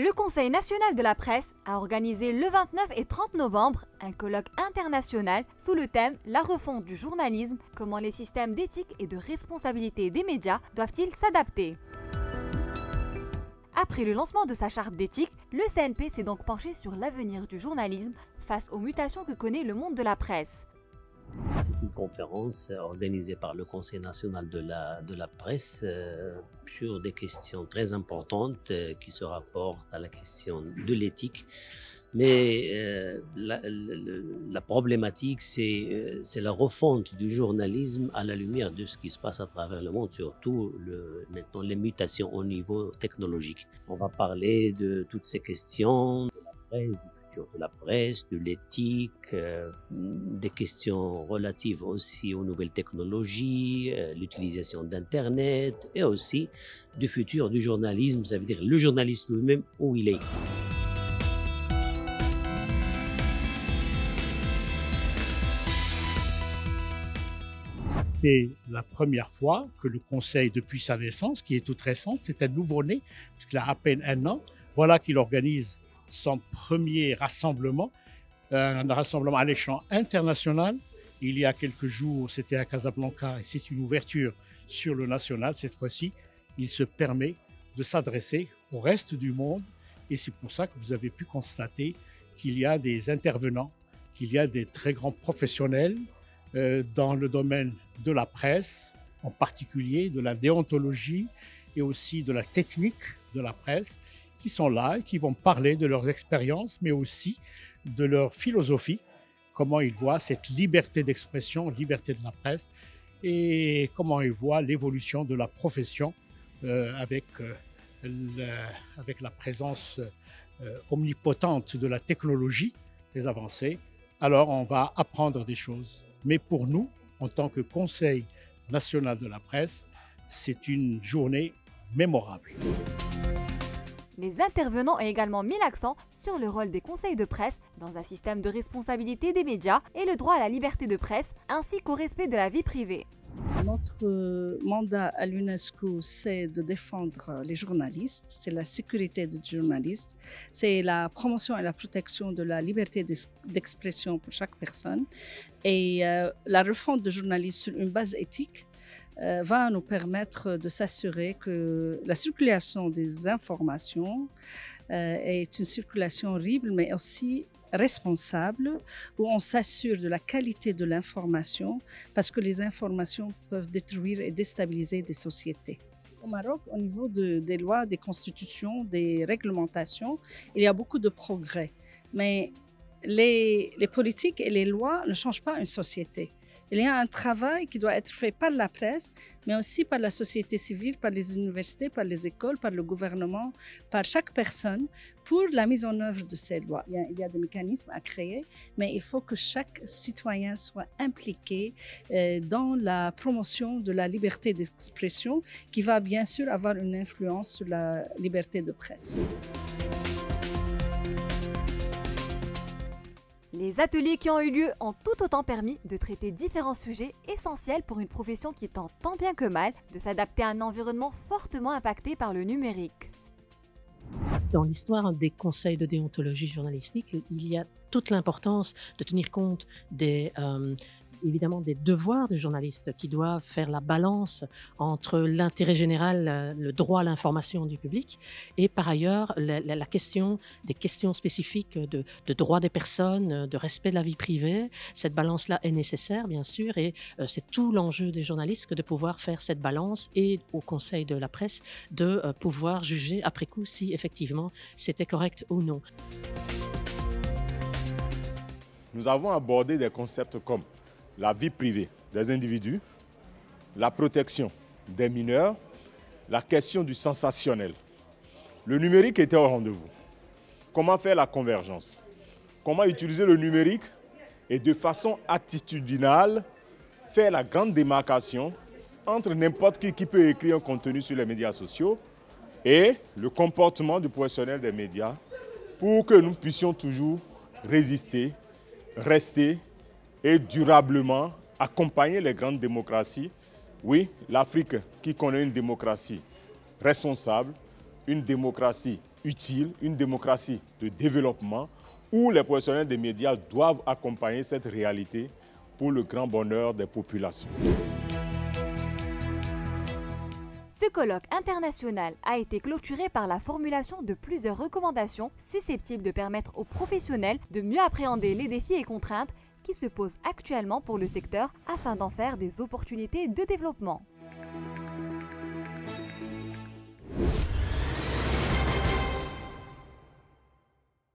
Le Conseil national de la presse a organisé le 29 et 30 novembre un colloque international sous le thème « La refonte du journalisme, comment les systèmes d'éthique et de responsabilité des médias doivent-ils s'adapter ?» Après le lancement de sa charte d'éthique, le CNP s'est donc penché sur l'avenir du journalisme face aux mutations que connaît le monde de la presse. C'est une conférence organisée par le Conseil national de la presse sur des questions très importantes qui se rapportent à la question de l'éthique. Mais la problématique, c'est la refonte du journalisme à la lumière de ce qui se passe à travers le monde, surtout maintenant les mutations au niveau technologique. On va parler de toutes ces questions, de la presse, de la presse, de l'éthique, des questions relatives aussi aux nouvelles technologies, l'utilisation d'Internet et aussi du futur du journalisme, ça veut dire le journaliste lui-même où il est. C'est la première fois que le Conseil, depuis sa naissance, qui est toute récente, c'est un nouveau-né, puisqu'il a à peine 1 an, voilà qu'il organise son premier rassemblement, un rassemblement à l'échelon international. Il y a quelques jours, c'était à Casablanca et c'est une ouverture sur le national. Cette fois-ci, il se permet de s'adresser au reste du monde et c'est pour ça que vous avez pu constater qu'il y a des intervenants, qu'il y a des très grands professionnels dans le domaine de la presse, en particulier de la déontologie et aussi de la technique de la presse, qui sont là et qui vont parler de leurs expériences, mais aussi de leur philosophie, comment ils voient cette liberté d'expression, liberté de la presse, et comment ils voient l'évolution de la profession avec la présence omnipotente de la technologie, des avancées. Alors on va apprendre des choses. Mais pour nous, en tant que Conseil national de la presse, c'est une journée mémorable. Les intervenants ont également mis l'accent sur le rôle des conseils de presse dans un système de responsabilité des médias et le droit à la liberté de presse ainsi qu'au respect de la vie privée. Notre mandat à l'UNESCO, c'est de défendre les journalistes, c'est la sécurité des journalistes, c'est la promotion et la protection de la liberté d'expression pour chaque personne. Et la refonte du journalisme sur une base éthique va nous permettre de s'assurer que la circulation des informations est une circulation libre, mais aussi responsable, où on s'assure de la qualité de l'information, parce que les informations peuvent détruire et déstabiliser des sociétés. Au Maroc, au niveau des lois, des constitutions, des réglementations, il y a beaucoup de progrès. Mais les politiques et les lois ne changent pas une société. Il y a un travail qui doit être fait par la presse, mais aussi par la société civile, par les universités, par les écoles, par le gouvernement, par chaque personne, pour la mise en œuvre de ces lois. Il y a des mécanismes à créer, mais il faut que chaque citoyen soit impliqué dans la promotion de la liberté d'expression, qui va bien sûr avoir une influence sur la liberté de presse. Les ateliers qui ont eu lieu ont tout autant permis de traiter différents sujets essentiels pour une profession qui tente tant bien que mal de s'adapter à un environnement fortement impacté par le numérique. Dans l'histoire des conseils de déontologie journalistique, il y a toute l'importance de tenir compte évidemment des devoirs des journalistes qui doivent faire la balance entre l'intérêt général, le droit à l'information du public et par ailleurs la question des questions spécifiques de droit des personnes, de respect de la vie privée. Cette balance-là est nécessaire bien sûr et c'est tout l'enjeu des journalistes que de pouvoir faire cette balance et au Conseil de la presse de pouvoir juger après coup si effectivement c'était correct ou non. Nous avons abordé des concepts comme la vie privée des individus, la protection des mineurs, la question du sensationnel. Le numérique était au rendez-vous. Comment faire la convergence? Comment utiliser le numérique et de façon attitudinale faire la grande démarcation entre n'importe qui peut écrire un contenu sur les médias sociaux et le comportement du professionnel des médias pour que nous puissions toujours résister, rester et durablement accompagner les grandes démocraties. Oui, l'Afrique qui connaît une démocratie responsable, une démocratie utile, une démocratie de développement où les professionnels des médias doivent accompagner cette réalité pour le grand bonheur des populations. Ce colloque international a été clôturé par la formulation de plusieurs recommandations susceptibles de permettre aux professionnels de mieux appréhender les défis et contraintes qui se posent actuellement pour le secteur afin d'en faire des opportunités de développement.